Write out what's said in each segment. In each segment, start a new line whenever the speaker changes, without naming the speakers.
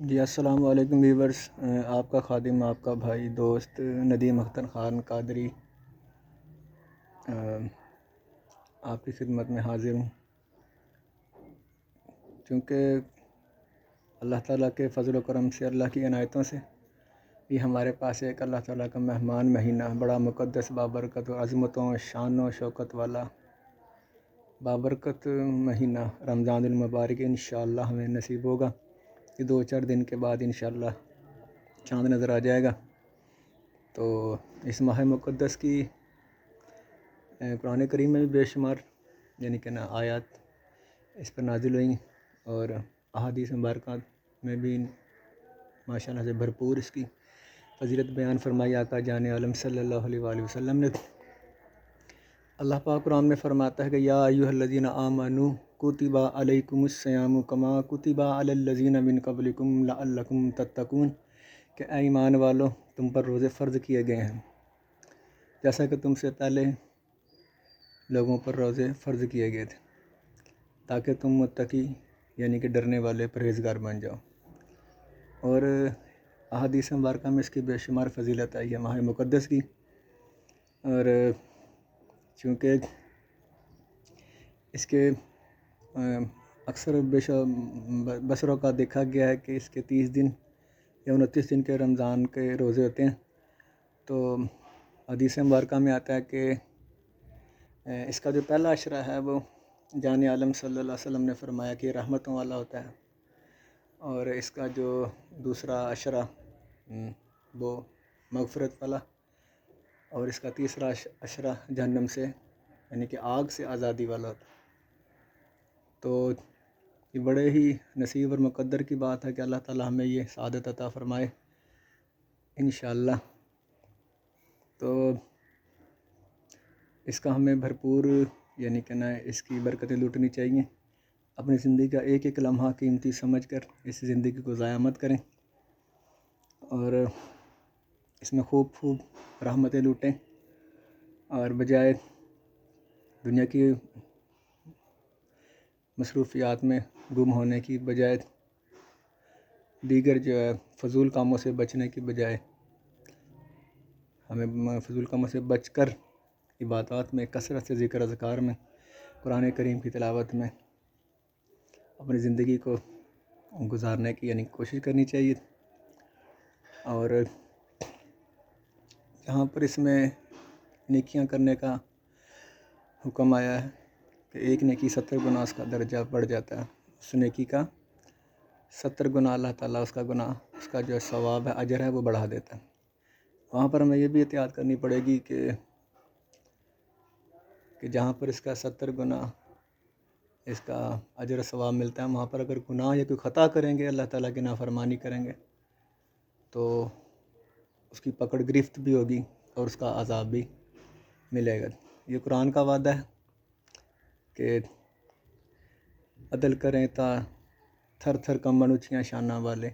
جی السلام علیکم ویورس، آپ کا خادم، آپ کا بھائی دوست ندیم اختر خان قادری آپ کی خدمت میں حاضر ہوں۔ چونکہ اللہ تعالیٰ کے فضل و کرم سے، اللہ کی عنایتوں سے یہ ہمارے پاس ایک اللہ تعالیٰ کا مہمان مہینہ، بڑا مقدس، بابرکت و عظمتوں، شان و شوکت والا بابرکت مہینہ رمضان المبارک انشاءاللہ ہمیں نصیب ہوگا کہ 2-4 دن کے بعد انشاءاللہ چاند نظر آ جائے گا۔ تو اس ماہ مقدس کی قرآن کریم میں بھی بے شمار یعنی کہ آیات اس پر نازل ہوئیں، اور احادیث مبارکات میں بھی ماشاءاللہ سے بھرپور اس کی فضیلت بیان فرمائی آقا جان عالم صلی اللہ علیہ وآلہ وسلم نے۔ اللہ پاک قرآن میں فرماتا ہے کہ یا ایھا الذین آمنوا کتب علیکم الصیام کما کتب علی الذین من قبلکم لعلکم تتقون، کہ اے ایمان والو، تم پر روزے فرض کیے گئے ہیں جیسا کہ تم سے پہلے لوگوں پر روزے فرض کیے گئے تھے، تاکہ تم متقی یعنی کہ ڈرنے والے پرہیزگار بن جاؤ۔ اور احادیث مبارکہ میں اس کی بے شمار فضیلت آئی ہے ماہ مقدس کی، اور چونکہ اس کے اکثر بسروں کا دیکھا گیا ہے کہ اس کے 30 دن یا 29 دن کے رمضان کے روزے ہوتے ہیں، تو حدیث مبارکہ میں آتا ہے کہ اس کا جو پہلا عشرہ ہے وہ جان عالم صلی اللہ علیہ وسلم نے فرمایا کہ رحمتوں والا ہوتا ہے، اور اس کا جو دوسرا عشرہ وہ مغفرت والا، اور اس کا تیسرا عشرہ جہنم سے یعنی کہ آگ سے آزادی والا ہوتا ہے۔ تو یہ بڑے ہی نصیب اور مقدر کی بات ہے کہ اللہ تعالیٰ ہمیں یہ سعادت عطا فرمائے انشاءاللہ۔ تو اس کا ہمیں بھرپور یعنی کہ اس کی برکتیں لوٹنی چاہیے، اپنی زندگی کا ایک ایک لمحہ قیمتی سمجھ کر اس زندگی کو ضائع مت کریں، اور اس میں خوب رحمتیں لوٹیں، اور بجائے دنیا کی مصروفیات میں گم ہونے کی بجائے، دیگر جو ہے فضول کاموں سے بچنے کی بجائے، ہمیں فضول کاموں سے بچ کر عبادات میں، کثرت سے ذکر اذکار میں، قرآن کریم کی تلاوت میں اپنی زندگی کو گزارنے کی یعنی کوشش کرنی چاہیے۔ اور جہاں پر اس میں نیکیاں کرنے کا حکم آیا ہے کہ ایک نیکی 70 گنا اس کا درجہ بڑھ جاتا ہے، اس نیکی کا 70 گنا اللہ تعالیٰ اس کا گناہ، اس کا جو ثواب ہے، اجر ہے، وہ بڑھا دیتا ہے۔ وہاں پر ہمیں یہ بھی احتیاط کرنی پڑے گی کہ جہاں پر اس کا 70 گنا اس کا اجر و ثواب ملتا ہے، وہاں پر اگر گناہ یا کوئی خطا کریں گے، اللہ تعالیٰ کی نافرمانی کریں گے، تو اس کی پکڑ گرفت بھی ہوگی اور اس کا عذاب بھی ملے گا۔ یہ قرآن کا وعدہ ہے کہ عدل کریں تا تھر تھر کمبن اچھیاں شانہ والے،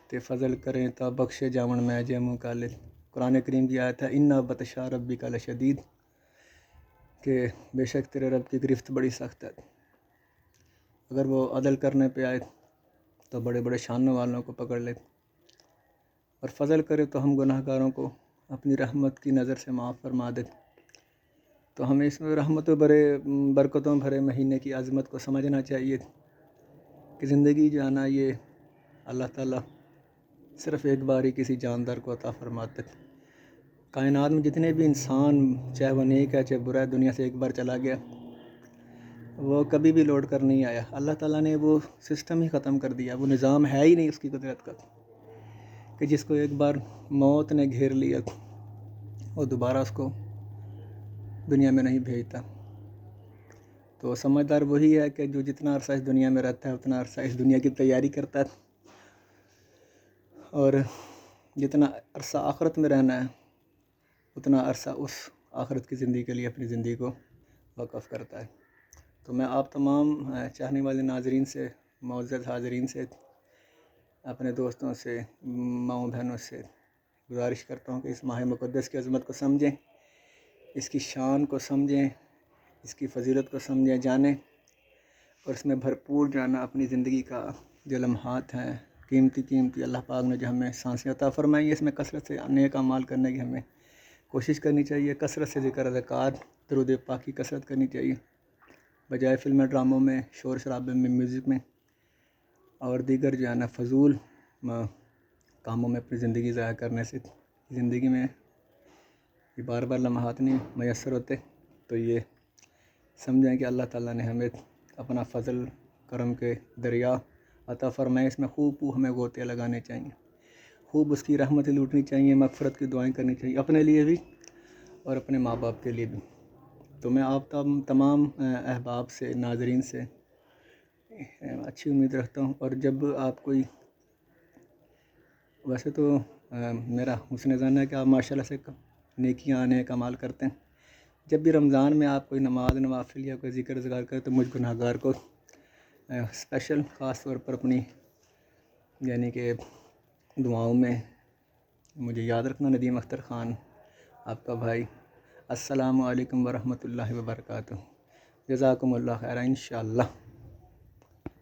تے فضل کریں تا بخشے جاون میں جے منہ کالے۔ قرآن کریم کی آیت ہے اِنَّ بطشَ رَبِّکَ لَشَدِید، کہ بے شک تیرے رب کی گرفت بڑی سخت ہے۔ اگر وہ عدل کرنے پہ آئے تو بڑے بڑے شانوں والوں کو پکڑ لے، اور فضل کرے تو ہم گناہ گاروں کو اپنی رحمت کی نظر سے معاف فرما دے۔ تو ہمیں اس میں برکتوں بھرے مہینے کی عظمت کو سمجھنا چاہیے کہ زندگی جو ہے نا، یہ اللہ تعالیٰ صرف ایک بار ہی کسی جاندار کو عطا فرماتے۔ کائنات میں جتنے بھی انسان، چاہے وہ نیک ہے چاہے برا ہے، دنیا سے ایک بار چلا گیا، وہ کبھی بھی لوٹ کر نہیں آیا۔ اللہ تعالیٰ نے وہ سسٹم ہی ختم کر دیا، وہ نظام ہے ہی نہیں اس کی قدرت کا کہ جس کو ایک بار موت نے گھیر لیا وہ دوبارہ اس کو دنیا میں نہیں بھیجتا۔ تو سمجھدار وہی ہے کہ جو جتنا عرصہ اس دنیا میں رہتا ہے اتنا عرصہ اس دنیا کی تیاری کرتا ہے، اور جتنا عرصہ آخرت میں رہنا ہے اتنا عرصہ اس آخرت کی زندگی کے لیے اپنی زندگی کو وقف کرتا ہے۔ تو میں آپ تمام چاہنے والے ناظرین سے، معزز حاضرین سے، اپنے دوستوں سے، ماؤں بہنوں سے گزارش کرتا ہوں کہ اس ماہ مقدس کی عظمت کو سمجھیں، اس کی شان کو سمجھیں، اس کی فضیلت کو سمجھیں، جانیں، اور اس میں بھرپور جانا اپنی زندگی کا جو لمحات ہیں، قیمتی اللہ پاک نے جو ہمیں سانسیں عطا فرمائی ہے، اس میں کثرت سے نیک اعمال کرنے کی ہمیں کوشش کرنی چاہیے، کثرت سے ذکر اذکار درود پاک کی کثرت کرنی چاہیے، بجائے فلمیں ڈراموں میں، شور شرابے میں، میوزک میں اور دیگر جو ہے نا فضول کاموں میں اپنی زندگی ضائع کرنے سے زندگی میں یہ بار بار لمحات نہیں میسر ہوتے۔ تو یہ سمجھیں کہ اللہ تعالیٰ نے ہمیں اپنا فضل کرم کے دریا عطا فرمائے، اس میں خوب ہمیں غوطے لگانے چاہیے، خوب اس کی رحمتیں لوٹنی چاہیے، مغفرت کی دعائیں کرنی چاہیے اپنے لیے بھی اور اپنے ماں باپ کے لیے بھی۔ تو میں آپ تمام احباب سے، ناظرین سے اچھی امید رکھتا ہوں، اور جب آپ کوئی ویسے تو میرا حسن ظن ہے کہ آپ ماشاء اللہ سے نیکیاں نیک اعمال کرتے ہیں، جب بھی رمضان میں آپ کوئی نماز نوافل یا کوئی ذکر اذکار کریں تو مجھ گناہ گار کو اسپیشل خاص طور پر اپنی یعنی کہ دعاؤں میں مجھے یاد رکھنا۔ ندیم اختر خان آپ کا بھائی۔ السلام علیکم ورحمۃ اللہ وبرکاتہ۔ جزاکم اللہ خیر، انشاءاللہ۔